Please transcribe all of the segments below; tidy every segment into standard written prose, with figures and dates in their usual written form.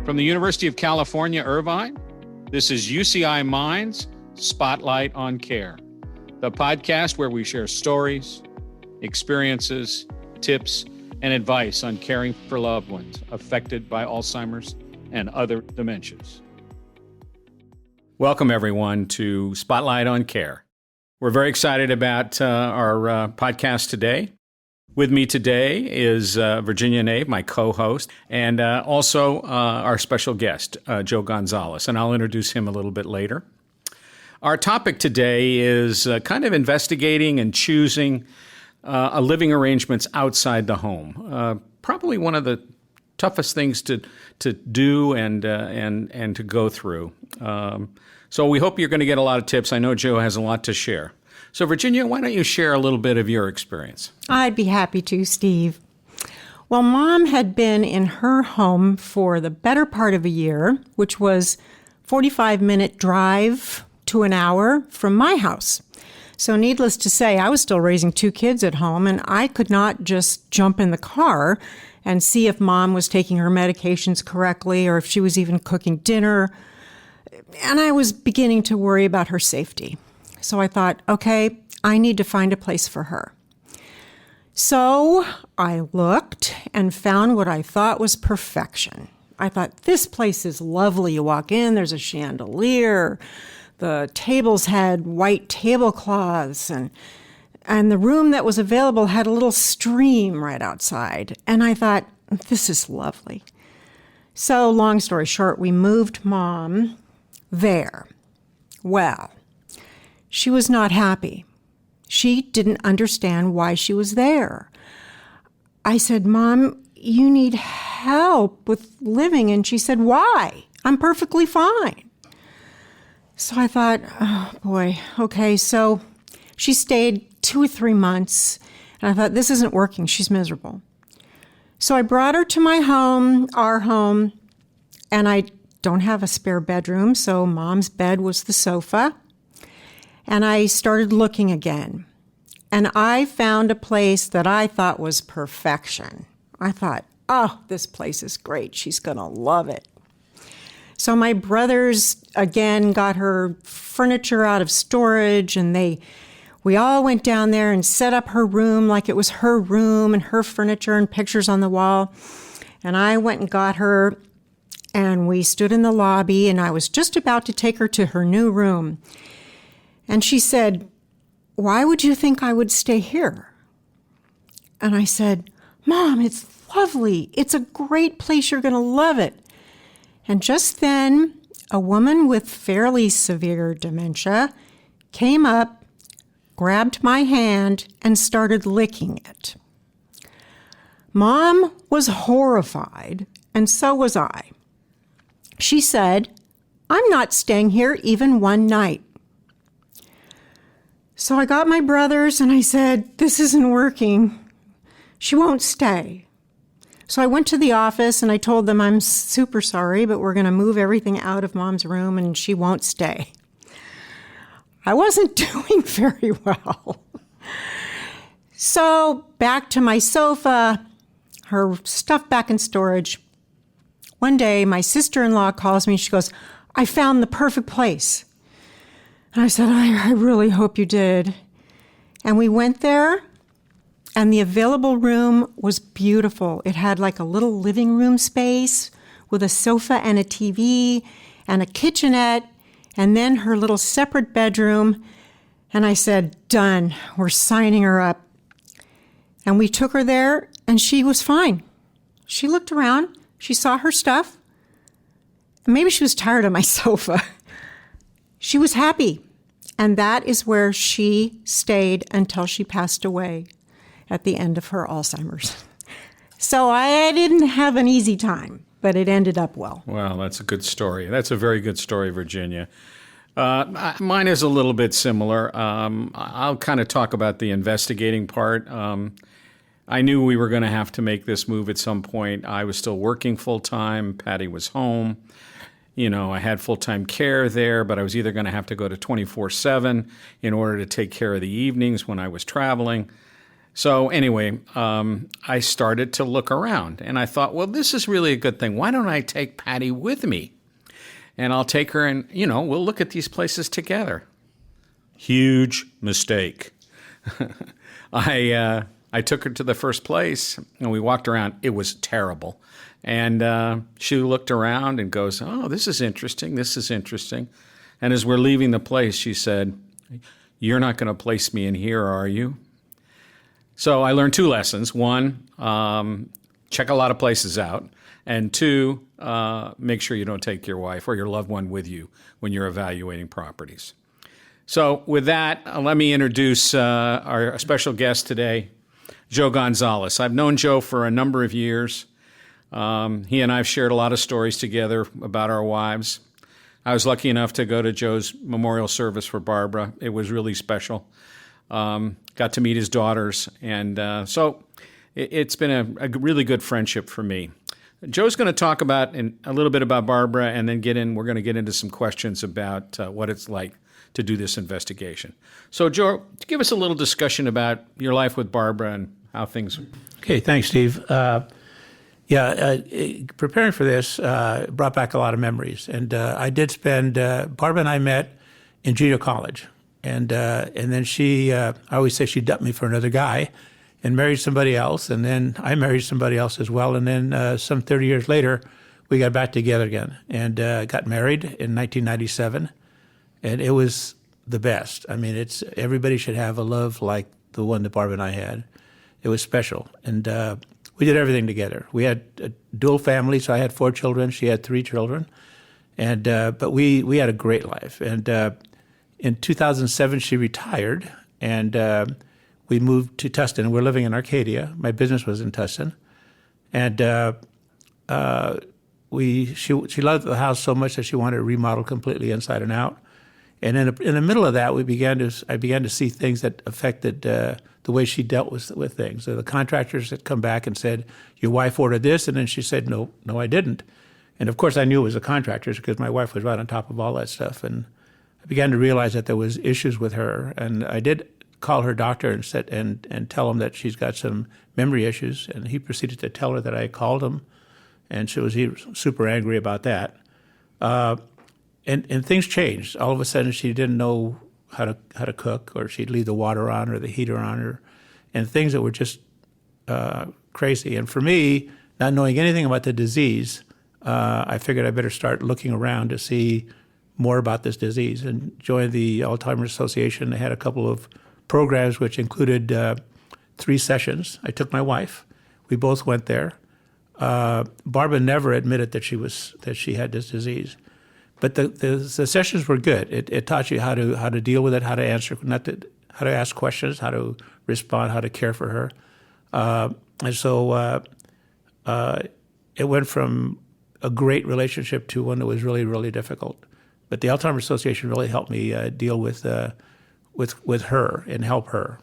From the University of California, Irvine, this is UCI Minds Spotlight on Care, the podcast where we share stories, experiences, tips, and advice on caring for loved ones affected by Alzheimer's and other dementias. Welcome, everyone, to Spotlight on Care. We're very excited about our podcast today. With me today is Virginia Nave, my co-host, and also our special guest, Joe Gonzalez, and I'll introduce him a little bit later. Our topic today is kind of investigating and choosing living arrangements outside the home. Probably one of the toughest things to do and to go through. So we hope you're going to get a lot of tips. I know Joe has a lot to share. So Virginia, why don't you share a little bit of your experience? I'd be happy to, Steve. Well, Mom had been in her home for the better part of a year, which was 45-minute drive to an hour from my house. So needless to say, I was still raising 2 kids at home, and I could not just jump in the car and see if Mom was taking her medications correctly or if she was even cooking dinner. And I was beginning to worry about her safety. So I thought, okay, I need to find a place for her. So I looked and found what I thought was perfection. I thought, this place is lovely. You walk in, there's a chandelier. The tables had white tablecloths, and the room that was available had a little stream right outside. And I thought, this is lovely. So long story short, we moved Mom there. Well, she was not happy. She didn't understand why she was there. I said, Mom, you need help with living. And she said, why? I'm perfectly fine. So I thought, oh boy, okay. So she stayed 2 or 3 months, and I thought, this isn't working. She's miserable. So I brought her to my home, our home, and I don't have a spare bedroom, so Mom's bed was the sofa. And I started looking again. And I found a place that I thought was perfection. I thought, oh, this place is great. She's going to love it. So my brothers, again, got her furniture out of storage, and we all went down there and set up her room like it was her room and her furniture and pictures on the wall. And I went and got her, and we stood in the lobby, and I was just about to take her to her new room. And she said, why would you think I would stay here? And I said, Mom, it's lovely. It's a great place. You're going to love it. And just then, a woman with fairly severe dementia came up, grabbed my hand, and started licking it. Mom was horrified, and so was I. She said, I'm not staying here even one night. So I got my brothers and I said, this isn't working. She won't stay. So I went to the office and I told them, I'm super sorry, but we're going to move everything out of Mom's room and she won't stay. I wasn't doing very well. So back to my sofa, her stuff back in storage. One day, my sister-in-law calls me. She goes, I found the perfect place. And I said, I really hope you did. And we went there, and the available room was beautiful. It had like a little living room space with a sofa and a TV and a kitchenette, and then her little separate bedroom. And I said, done. We're signing her up. And we took her there, and she was fine. She looked around. She saw her stuff. Maybe she was tired of my sofa. She was happy. And that is where she stayed until she passed away at the end of her Alzheimer's. So I didn't have an easy time, but it ended up well. Wow, that's a good story. That's a very good story, Virginia. Mine is a little bit similar. I'll kind of talk about the investigating part. I knew we were going to have to make this move at some point. I was still working full-time. Patty was home. You know, I had full-time care there, but I was either going to have to go to 24/7 in order to take care of the evenings when I was traveling. So anyway, I started to look around, and I thought, well, this is really a good thing. Why don't I take Patty with me? And I'll take her and, we'll look at these places together. Huge mistake. I took her to the first place, and we walked around. It was terrible. And she looked around and goes, oh, this is interesting. This is interesting. And as we're leaving the place, she said, you're not going to place me in here, are you? So I learned two lessons. One, check a lot of places out. And two, make sure you don't take your wife or your loved one with you when you're evaluating properties. So with that, let me introduce our special guest today, Joe Gonzalez. I've known Joe for a number of years. He and I have shared a lot of stories together about our wives. I was lucky enough to go to Joe's memorial service for Barbara. It was really special. Got to meet his daughters, and so it's been a really good friendship for me. Joe's going to talk about a little bit about Barbara, and then we're going to get into some questions about what it's like to do this investigation. So, Joe, give us a little discussion about your life with Barbara and how things. Okay, thanks, Steve. Preparing for this brought back a lot of memories, and I did spend. Barbara and I met in junior college. And then I always say she dumped me for another guy and married somebody else. And then I married somebody else as well. And then some 30 years later, we got back together again and got married in 1997. And it was the best. I mean, everybody should have a love like the one that Barbara and I had. It was special. And we did everything together. We had a dual family, so I had 4 children. She had 3 children. And but we had a great life. And in 2007, she retired, and we moved to Tustin. We're living in Arcadia. My business was in Tustin, and she loved the house so much that she wanted to remodel completely inside and out. And in the middle of that, I began to see things that affected the way she dealt with things. So the contractors had come back and said, "Your wife ordered this," and then she said, "No, I didn't." And of course, I knew it was the contractors because my wife was right on top of all that stuff. And I began to realize that there was issues with her, and I did call her doctor and tell him that she's got some memory issues, and he proceeded to tell her that I called him, and he was super angry about that. And things changed. All of a sudden, she didn't know how to cook, or she'd leave the water on or the heater on, and things that were just crazy. And for me, not knowing anything about the disease, I figured I better start looking around to see more about this disease, and joined the Alzheimer's Association. They had a couple of programs which included 3 sessions. I took my wife. We both went there. Barbara never admitted that she had this disease, but the sessions were good. It taught you how to deal with it, how to answer, how to ask questions, how to respond, how to care for her, and so it went from a great relationship to one that was really, really difficult. But the Alzheimer's Association really helped me deal with her and help her.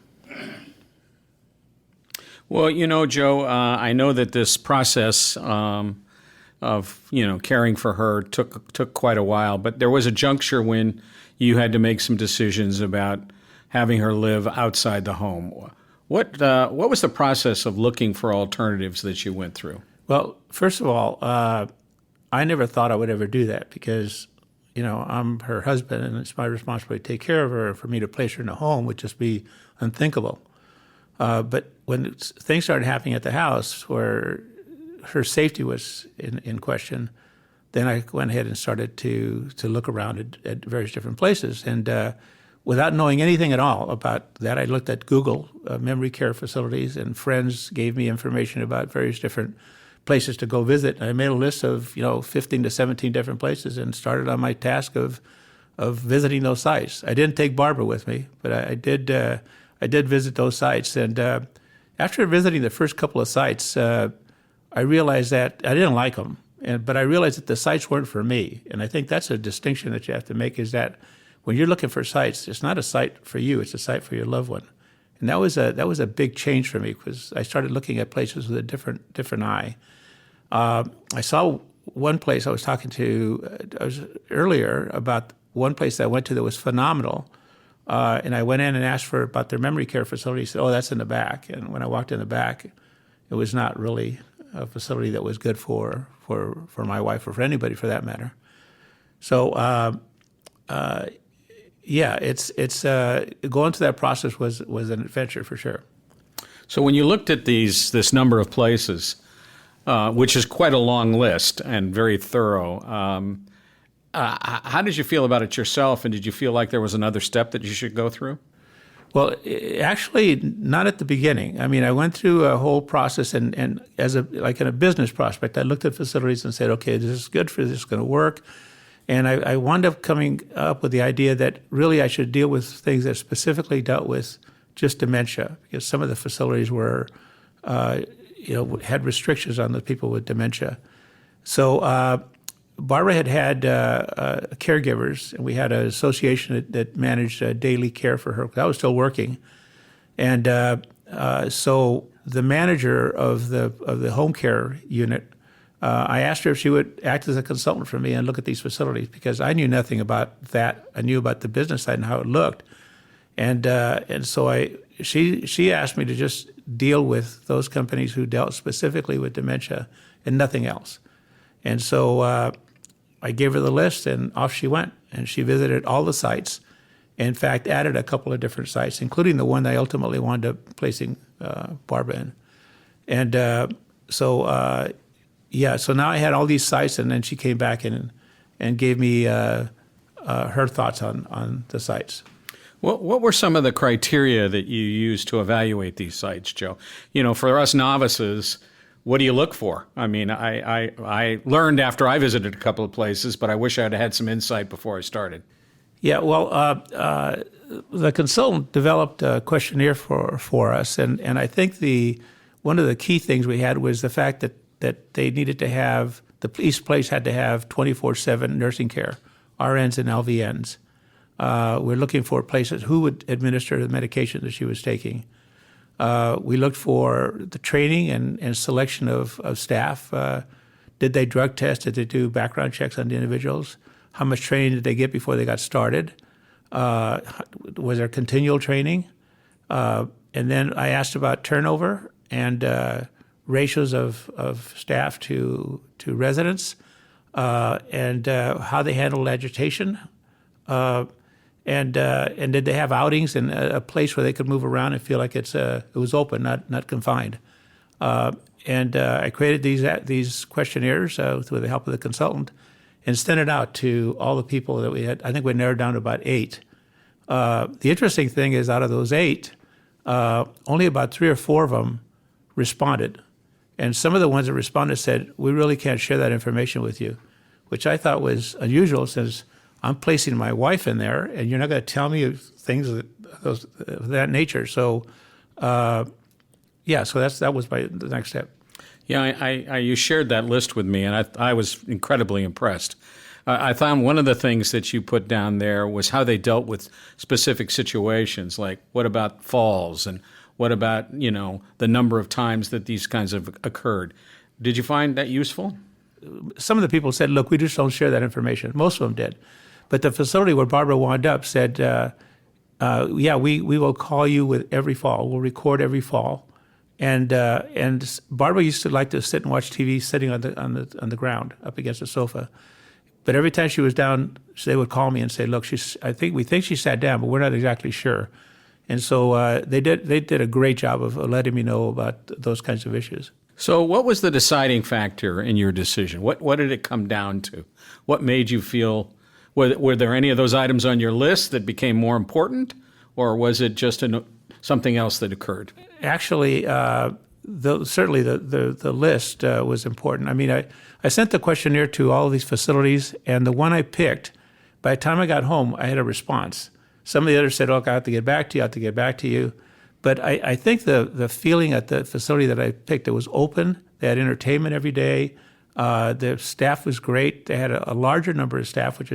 Well, Joe, I know that this process of caring for her took quite a while, but there was a juncture when you had to make some decisions about having her live outside the home. What was the process of looking for alternatives that you went through? Well, first of all, I never thought I would ever do that because I'm her husband, and it's my responsibility to take care of her. For me to place her in a home would just be unthinkable. But when things started happening at the house where her safety was in question, then I went ahead and started to look around at various different places. And without knowing anything at all about that, I looked at Google memory care facilities, and friends gave me information about various different places to go visit. And I made a list of 15 to 17 different places and started on my task of visiting those sites. I didn't take Barbara with me, but I did visit those sites. And after visiting the first couple of sites, I realized that I didn't like them, but I realized that the sites weren't for me. And I think that's a distinction that you have to make, is that when you're looking for sites, it's not a site for you, it's a site for your loved one. And that was a big change for me, because I started looking at places with a different eye. I saw one place I was earlier about one place I went to that was phenomenal. And I went in and asked about their memory care facility. He said, "Oh, that's in the back." And when I walked in the back, it was not really a facility that was good for my wife or for anybody for that matter. So, it's going through that process was an adventure for sure. So when you looked at this number of places, which is quite a long list and very thorough, how did you feel about it yourself, and did you feel like there was another step that you should go through? Well, actually, not at the beginning. I mean, I went through a whole process, and in a business prospect, I looked at facilities and said, okay, this is good for this, is going to work. And I wound up coming up with the idea that really I should deal with things that specifically dealt with just dementia, because some of the facilities were, had restrictions on the people with dementia. So Barbara had caregivers, and we had an association that managed daily care for her. I was still working, and so the manager of the home care unit, I asked her if she would act as a consultant for me and look at these facilities, because I knew nothing about that. I knew about the business side and how it looked, and so she asked me to just deal with those companies who dealt specifically with dementia and nothing else, and so. I gave her the list, and off she went. And she visited all the sites. In fact, added a couple of different sites, including the one that I ultimately wound up placing Barbara in. And so now I had all these sites, and then she came back and gave me her thoughts on the sites. What were some of the criteria that you used to evaluate these sites, Joe? For us novices, what do you look for? I mean, I learned after I visited a couple of places, but I wish I'd had some insight before I started. Yeah, well, the consultant developed a questionnaire for us, and I think one of the key things we had was the fact that they needed to have, each place had to have 24/7 nursing care, RNs and LVNs. We're looking for places who would administer the medication that she was taking. We looked for the training and selection of staff. Did they drug test? Did they do background checks on the individuals? How much training did they get before they got started? Was there continual training? And then I asked about turnover and ratios of staff to residents, and how they handled agitation. And did they have outings and a place where they could move around and feel like it was open, not confined? I created these questionnaires with the help of the consultant and sent it out to all the people that we had. I think we narrowed down to about 8. The interesting thing is, out of those 8, only about 3 or 4 of them responded. And some of the ones that responded said, "We really can't share that information with you," which I thought was unusual, since I'm placing my wife in there, and you're not going to tell me things of that nature. So, so that was the next step. Yeah, you shared that list with me, and I was incredibly impressed. I found one of the things that you put down there was how they dealt with specific situations, like what about falls, and what about the number of times that these kinds of occurred. Did you find that useful? Some of the people said, "Look, we just don't share that information." Most of them did. But the facility where Barbara wound up said, we will call you with every fall. We'll record every fall. And Barbara used to like to sit and watch TV sitting on the ground up against the sofa. But every time she was down, they would call me and say, "Look, we think she sat down, but we're not exactly sure." And so they did a great job of letting me know about those kinds of issues. So what was the deciding factor in your decision? What did it come down to? What made you feel? Were there any of those items on your list that became more important, or was it just something else that occurred? Actually, certainly the list was important. I mean, I sent the questionnaire to all of these facilities, and the one I picked, by the time I got home, I had a response. Some of the others said, "Oh, I have to get back to you, But I think the feeling at the facility that I picked, it was open. They had entertainment every day. The staff was great. They had a larger number of staff, which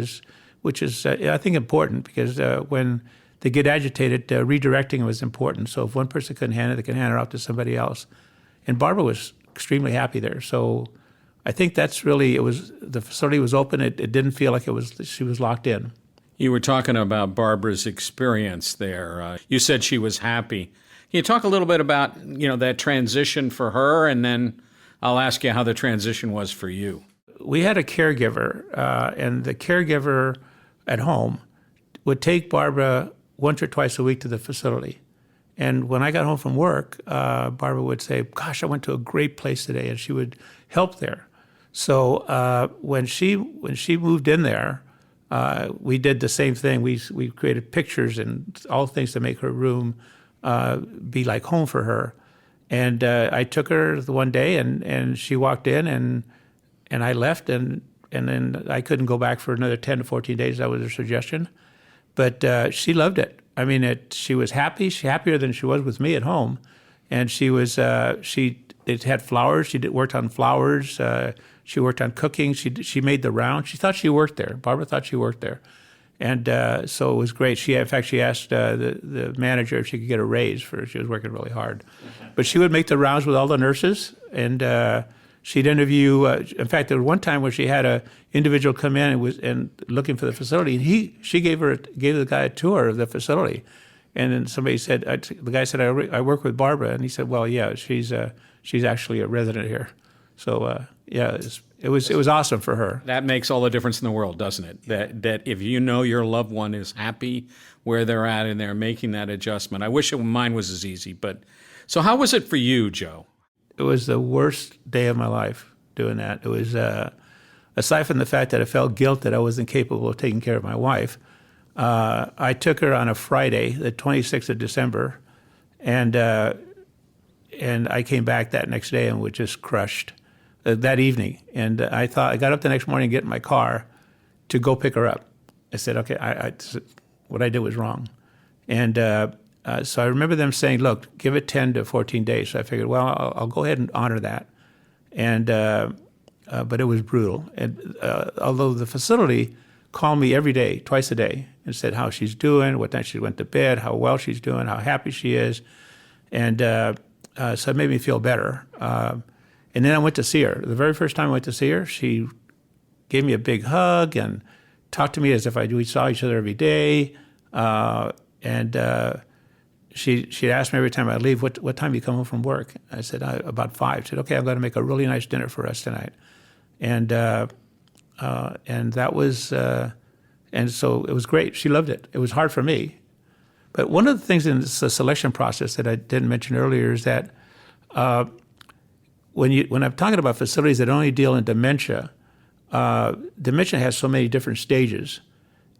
is I think important, because when they get agitated, redirecting was important. So if one person couldn't handle it, they can hand it off to somebody else. And Barbara was extremely happy there. So I think that's really, the facility was open. It didn't feel like she was locked in. You were talking about Barbara's experience there. You said she was happy. Can you talk a little bit about, that transition for her, and then I'll ask you how the transition was for you. We had a caregiver, and the caregiver at home would take Barbara once or twice a week to the facility. And when I got home from work, Barbara would say, "Gosh, I went to a great place today," and she would help there. So when she moved in there, we did the same thing. We created pictures and all things to make her room be like home for her. And I took her the one day, and she walked in, and I left, and then I couldn't go back for another 10 to 14 days. That was her suggestion. But she loved it. I mean, she was happy. She happier than she was with me at home. And she was, it had flowers. She worked on flowers. She worked on cooking. She made the rounds. She thought she worked there. Barbara thought she worked there. And so it was great. In fact, she asked the manager if she could get a raise she was working really hard. But she would make the rounds with all the nurses, and she'd interview. In fact, there was one time where she had an individual come in and looking for the facility, and she gave the guy a tour of the facility, and then somebody said, the guy said, I work with Barbara, and he said, well, yeah, she's actually a resident here. So yeah, it was awesome for her. That makes all the difference in the world, doesn't it? That if you know your loved one is happy where they're at and they're making that adjustment. I wish mine was as easy, but so how was it for you, Joe? It was the worst day of my life doing that. It was, aside from the fact that I felt guilt that I wasn't capable of taking care of my wife, I took her on a Friday, the 26th of December, and I came back that next day and was just crushed that evening. And I got up the next morning and get in my car to go pick her up. I said, okay, what I did was wrong. And so I remember them saying, look, give it 10 to 14 days. So I figured, well, I'll go ahead and honor that. And but it was brutal. And although the facility called me every day, twice a day, and said how she's doing, what time she went to bed, how well she's doing, how happy she is. And so it made me feel better. And then I went to see her. The very first time I went to see her, she gave me a big hug and talked to me as if we saw each other every day. She'd ask me every time I leave, what time do you come home from work? I said, about 5. She said, okay, I'm going to make a really nice dinner for us tonight. And that was, and so it was great. She loved it. It was hard for me. But one of the things in this selection process that I didn't mention earlier is that when I'm talking about facilities that only deal in dementia, dementia has so many different stages.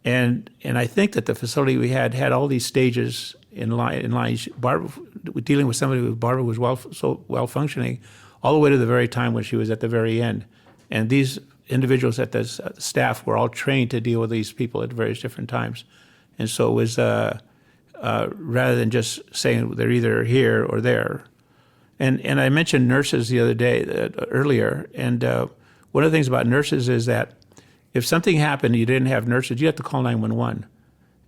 And I think that the facility we had all these stages in line. Barbara, dealing with somebody with Barbara was so well functioning, all the way to the very time when she was at the very end. And these individuals at the staff were all trained to deal with these people at various different times. And so it was rather than just saying they're either here or there. And I mentioned nurses the other day earlier. And one of the things about nurses is that if something happened and you didn't have nurses, you had to call 911.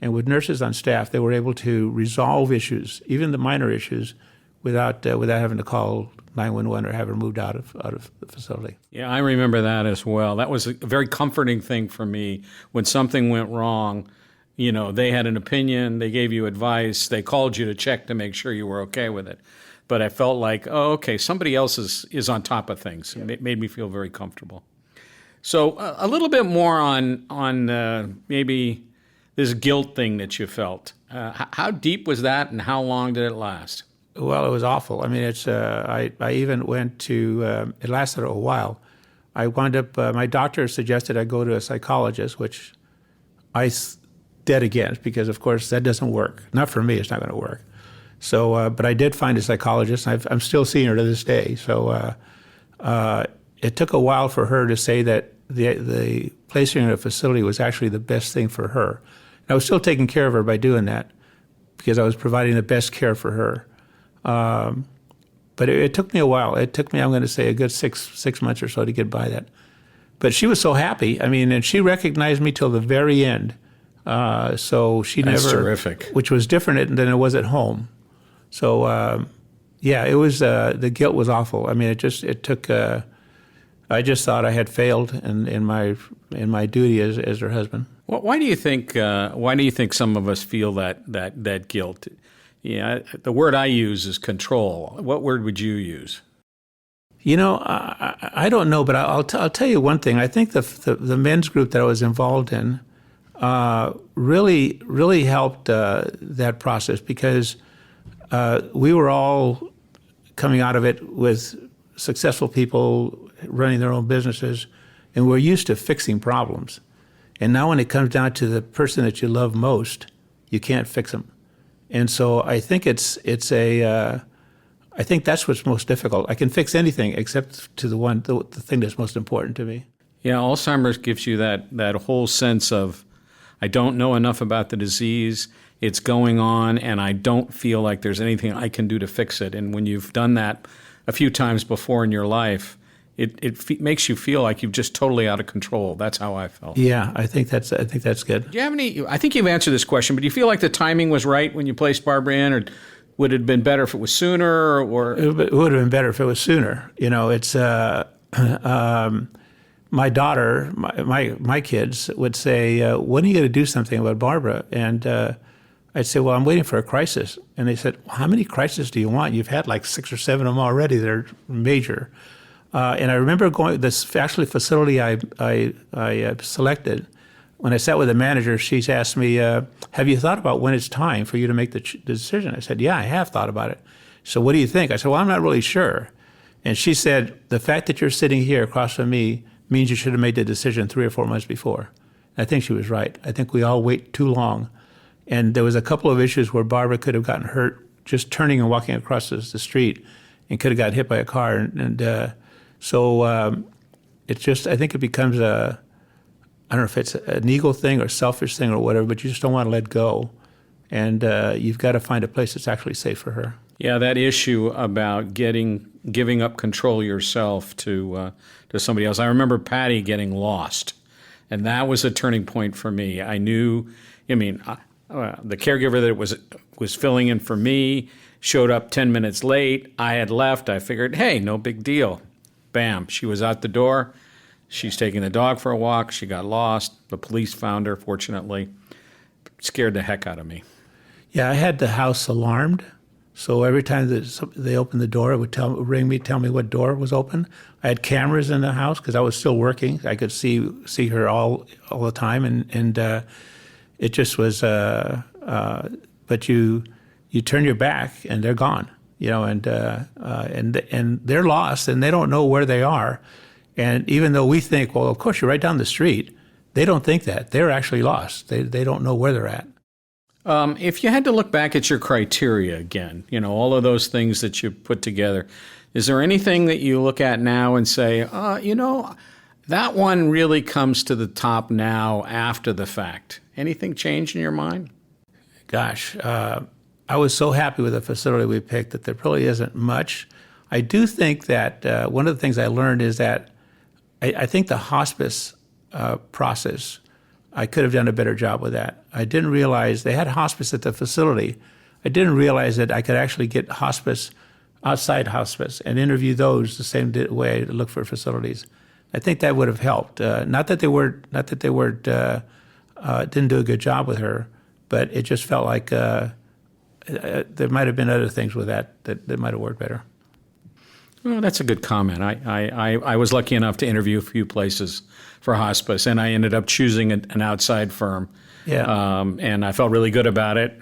And with nurses on staff, they were able to resolve issues, even the minor issues, without having to call 911 or have her moved out of the facility. Yeah, I remember that as well. That was a very comforting thing for me when something went wrong. They had an opinion, they gave you advice, they called you to check to make sure you were okay with it. But I felt like, oh, okay, somebody else is on top of things. It made me feel very comfortable. So a little bit more on maybe this guilt thing that you felt. How deep was that, and how long did it last? Well, it was awful. I mean, it's. I even went to. It lasted a while. I wound up. My doctor suggested I go to a psychologist, which I dead against because, of course, that doesn't work. Not for me. It's not going to work. So, but I did find a psychologist. I'm still seeing her to this day. So, it took a while for her to say that the placing her in a facility was actually the best thing for her. And I was still taking care of her by doing that because I was providing the best care for her. But it took me a while. It took me, I'm going to say, a good six months or so to get by that. But she was so happy. I mean, and she recognized me till the very end. So she That's never, terrific. Which was different than it was at home. So yeah, it was the guilt was awful. I mean, it took. I just thought I had failed in my duty as her husband. Why do you think? Why do you think some of us feel that guilt? Yeah, the word I use is control. What word would you use? I don't know, but I'll tell you one thing. I think the men's group that I was involved in really helped that process, because we were all coming out of it with successful people running their own businesses, and we're used to fixing problems. And now when it comes down to the person that you love most, you can't fix them. And so I think I think that's what's most difficult. I can fix anything except to the thing that's most important to me. Yeah, Alzheimer's gives you that whole sense of, I don't know enough about the disease, it's going on, and I don't feel like there's anything I can do to fix it. And when you've done that a few times before in your life, it makes you feel like you're just totally out of control. That's how I felt. Yeah, I think that's good. Do you have any? I think you've answered this question, but do you feel like the timing was right when you placed Barbara in, or would it have been better if it was sooner? Or it would have been better if it was sooner. It's my daughter, my kids would say, "When are you going to do something about Barbara?" And I'd say, "Well, I'm waiting for a crisis." And they said, "Well, how many crises do you want? You've had like 6 or 7 of them already. They're major." And I remember going this facility I selected. When I sat with the manager, she's asked me, "Have you thought about when it's time for you to make the decision?" I said, "Yeah, I have thought about it." So what do you think? I said, "Well, I'm not really sure." And she said, "The fact that you're sitting here across from me means you should have made the decision 3 or 4 months before." And I think she was right. I think we all wait too long. And there was a couple of issues where Barbara could have gotten hurt just turning and walking across the street, and could have got hit by a car. So it's just, I think it becomes I don't know if it's an ego thing or selfish thing or whatever, but you just don't want to let go. And you've got to find a place that's actually safe for her. Yeah, that issue about giving up control yourself to somebody else. I remember Patty getting lost, and that was a turning point for me. I knew, the caregiver that was filling in for me showed up 10 minutes late. I had left. I figured, hey, no big deal. Bam, she was out the door. She's taking the dog for a walk. She got lost. The police found her, fortunately. Scared the heck out of me. Yeah, I had the house alarmed. So every time they opened the door, it would ring me, tell me what door was open. I had cameras in the house because I was still working. I could see her all the time, and it just was. But you turn your back, and they're gone. And they're lost, and they don't know where they are. And even though we think, well, of course you're right down the street, they don't think that. They're actually lost. They don't know where they're at. If you had to look back at your criteria again, all of those things that you put together, is there anything that you look at now and say, that one really comes to the top now after the fact? Anything change in your mind? Gosh, I was so happy with the facility we picked that there really isn't much. I do think that one of the things I learned is that I think the hospice process, I could have done a better job with that. I didn't realize they had hospice at the facility. I didn't realize that I could actually get hospice outside hospice and interview those the same way to look for facilities. I think that would have helped. Not that they didn't do a good job with her, but it just felt like there might have been other things with that might have worked better. Well, that's a good comment. I was lucky enough to interview a few places for hospice, and I ended up choosing an outside firm. Yeah. And I felt really good about it.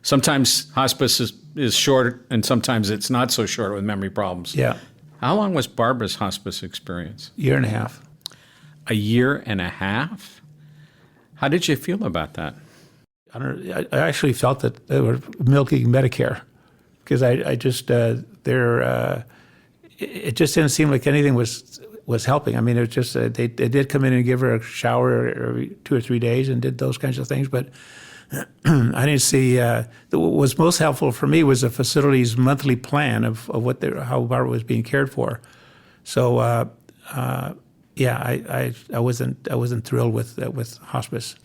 Sometimes hospice is short, and sometimes it's not so short with memory problems. Yeah. How long was Barbara's hospice experience? 1.5 years. A year and a half? How did you feel about that? I actually felt that they were milking Medicare, because I just it just didn't seem like anything was helping. I mean, it was just they did come in and give her a shower every 2 or 3 days and did those kinds of things, but I didn't see. What was most helpful for me was the facility's monthly plan of how Barbara was being cared for. So I wasn't thrilled with hospice.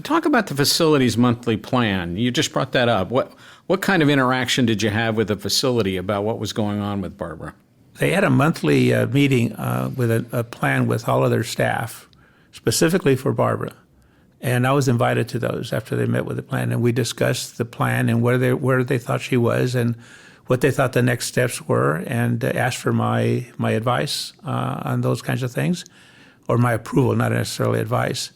Talk about the facility's monthly plan. You just brought that up. What kind of interaction did you have with the facility about what was going on with Barbara? They had a monthly meeting with a plan with all of their staff, specifically for Barbara. And I was invited to those after they met with the plan, and we discussed the plan and where they thought she was and what they thought the next steps were, and asked for my advice on those kinds of things, or my approval, not necessarily advice.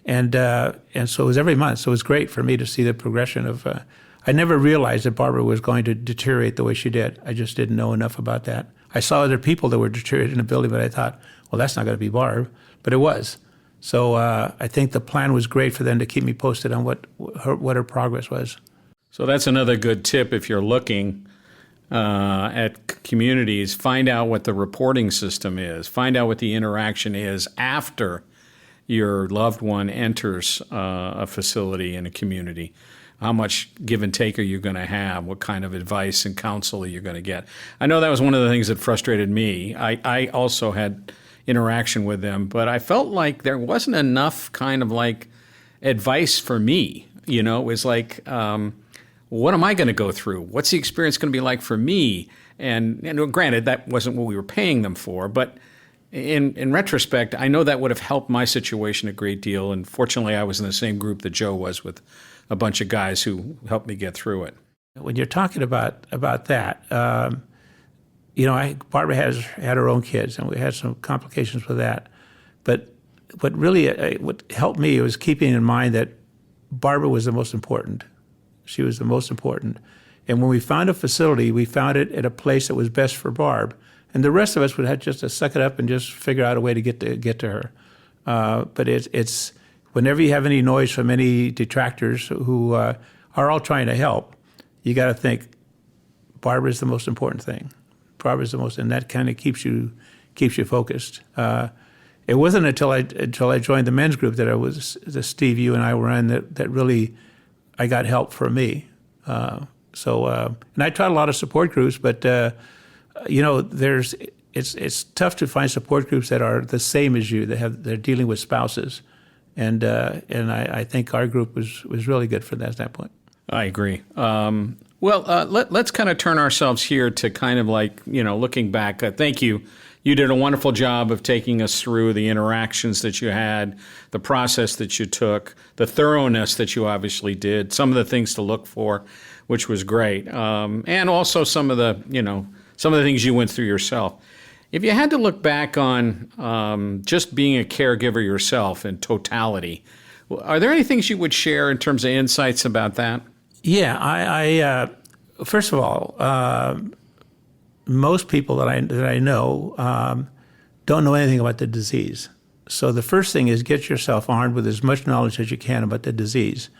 And so it was every month. So it was great for me to see the progression of. I never realized that Barbara was going to deteriorate the way she did. I just didn't know enough about that. I saw other people that were deteriorating in the building, but I thought, well, that's not going to be Barb, but it was. So I think the plan was great for them to keep me posted on what her progress was. So that's another good tip if you're looking at communities. Find out what the reporting system is. Find out what the interaction is after your loved one enters a facility in a community. How much give and take are you going to have? What kind of advice and counsel are you going to get? I know that was one of the things that frustrated me. I also had interaction with them, but I felt like there wasn't enough kind of like advice for me. You know, it was like, what am I going to go through? What's the experience going to be like for me? And granted, that wasn't what we were paying them for, but in retrospect, I know that would have helped my situation a great deal. And fortunately, I was in the same group that Joe was, with a bunch of guys who helped me get through it. When you're talking about that, Barbara had her own kids, and we had some complications with that. But what helped me was keeping in mind that Barbara was the most important. She was the most important. And when we found a facility, we found it at a place that was best for Barb. And the rest of us would have just to suck it up and just figure out a way to get to her. But it's whenever you have any noise from any detractors who are all trying to help, you got to think Barbara's the most important thing. Barbara's the most, and that kind of keeps you focused. It wasn't until I joined the men's group that Steve, you and I were in, that really I got help from me. And I tried a lot of support groups, but it's tough to find support groups that are the same as you. They're dealing with spouses, and I think our group was really good from that standpoint. I agree. Let's kind of turn ourselves here to kind of like, looking back. Thank you. You did a wonderful job of taking us through the interactions that you had, the process that you took, the thoroughness that you obviously did, some of the things to look for, which was great, and also some of the things you went through yourself. If you had to look back on just being a caregiver yourself in totality, are there any things you would share in terms of insights about that? Yeah, I first of all, most people that I know don't know anything about the disease. So the first thing is get yourself armed with as much knowledge as you can about the disease.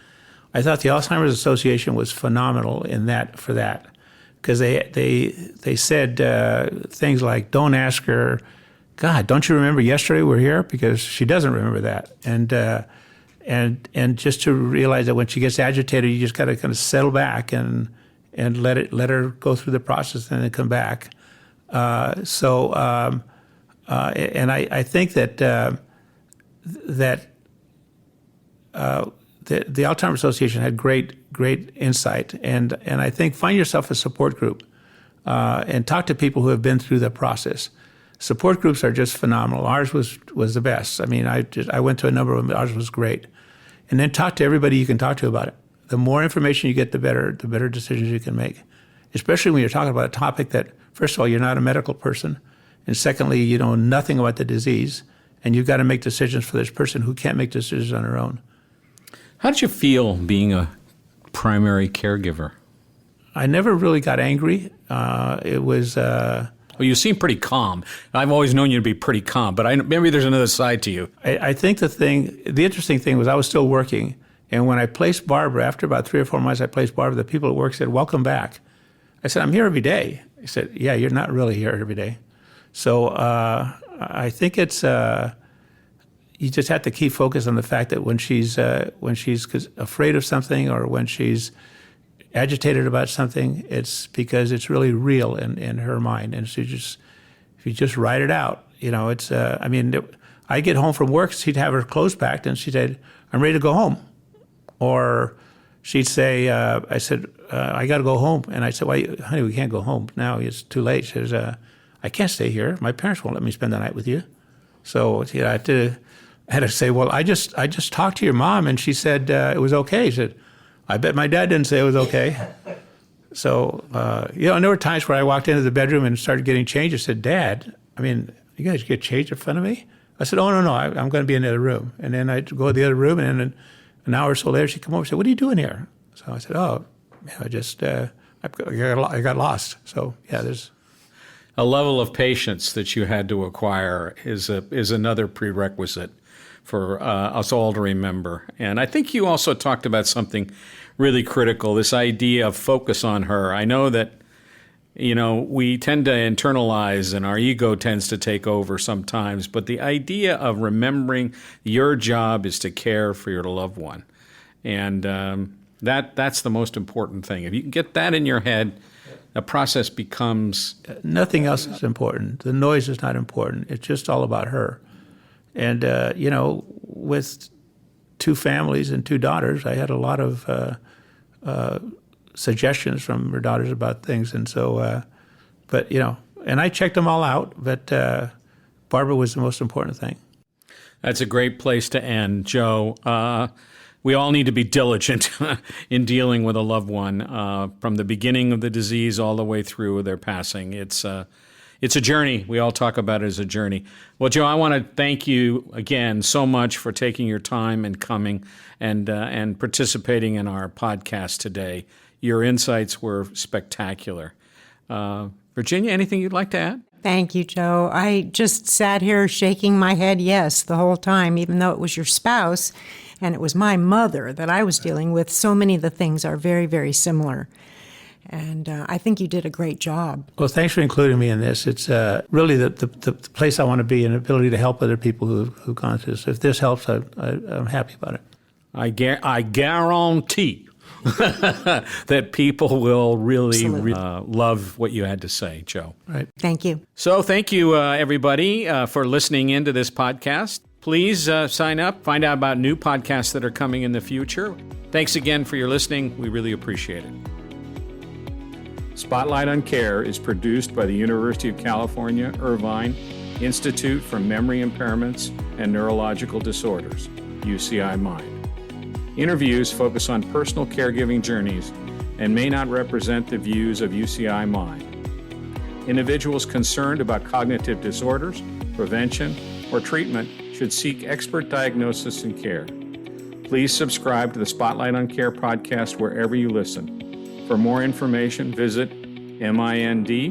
I thought the Alzheimer's Association was phenomenal in that, because they said things like, don't ask her, God, don't you remember yesterday we were here? Because she doesn't remember that. And just to realize that when she gets agitated, you just got to kind of settle back and let her go through the process and then come back. And I think that the Alzheimer's Association had great insight, and I think find yourself a support group and talk to people who have been through the process. Support groups are just phenomenal. Ours was the best. I mean, I went to a number of them. Ours was great. And then talk to everybody you can talk to about it. The more information you get, the better decisions you can make, especially when you're talking about a topic that, first of all, you're not a medical person, and secondly, you know nothing about the disease, and you've got to make decisions for this person who can't make decisions on her own. How did you feel being a primary caregiver? I never really got angry. It was... Well, you seem pretty calm. I've always known you to be pretty calm, but maybe there's another side to you. I think the interesting thing was I was still working, and when I placed Barbara, after about 3 or 4 months I placed Barbara, the people at work said, welcome back. I said, I'm here every day. He said, yeah, you're not really here every day. So I think it's... you just have to keep focus on the fact that when she's afraid of something or when she's agitated about something, it's because it's really real in her mind. And so if you just write it out, it's, I get home from work, she'd have her clothes packed and she said, I'm ready to go home. Or she'd say, I said, I got to go home. And I said, well, honey, we can't go home now. It's too late. She says, I can't stay here. My parents won't let me spend the night with you. So, I had to, I had to say, well, I just talked to your mom, and she said it was okay. She said, I bet my dad didn't say it was okay. So, and there were times where I walked into the bedroom and started getting changed. I said, Dad, you guys get changed in front of me? I said, oh, no, I'm going to be in the other room. And then I'd go to the other room, and then an hour or so later, she'd come over and say, what are you doing here? So I said, oh, I just, I got lost. So, yeah, there's... A level of patience that you had to acquire is another prerequisite for us all to remember. And I think you also talked about something really critical, this idea of focus on her. I know that, we tend to internalize and our ego tends to take over sometimes, but the idea of remembering your job is to care for your loved one. And that's the most important thing. If you can get that in your head, the process becomes... Nothing else is important. The noise is not important. It's just all about her. And, with 2 families and 2 daughters, I had a lot of suggestions from her daughters about things. And so, and I checked them all out, but Barbara was the most important thing. That's a great place to end, Joe. We all need to be diligent in dealing with a loved one from the beginning of the disease all the way through their passing. It's a journey. We all talk about it as a journey. Well, Joe, I want to thank you again so much for taking your time and coming and participating in our podcast today. Your insights were spectacular. Virginia, anything you'd like to add? Thank you, Joe. I just sat here shaking my head yes the whole time, even though it was your spouse and it was my mother that I was dealing with. So many of the things are very, very similar. And I think you did a great job. Well, thanks for including me in this. It's really the place I want to be, and the ability to help other people who've gone through this. If this helps, I'm happy about it. I guarantee that people will really love what you had to say, Joe. Right. Thank you. So thank you, everybody, for listening into this podcast. Please sign up, find out about new podcasts that are coming in the future. Thanks again for your listening. We really appreciate it. Spotlight on Care is produced by the University of California, Irvine Institute for Memory Impairments and Neurological Disorders, UCI Mind. Interviews focus on personal caregiving journeys and may not represent the views of UCI Mind. Individuals concerned about cognitive disorders, prevention, or treatment should seek expert diagnosis and care. Please subscribe to the Spotlight on Care podcast wherever you listen. For more information, visit mind.uci.edu.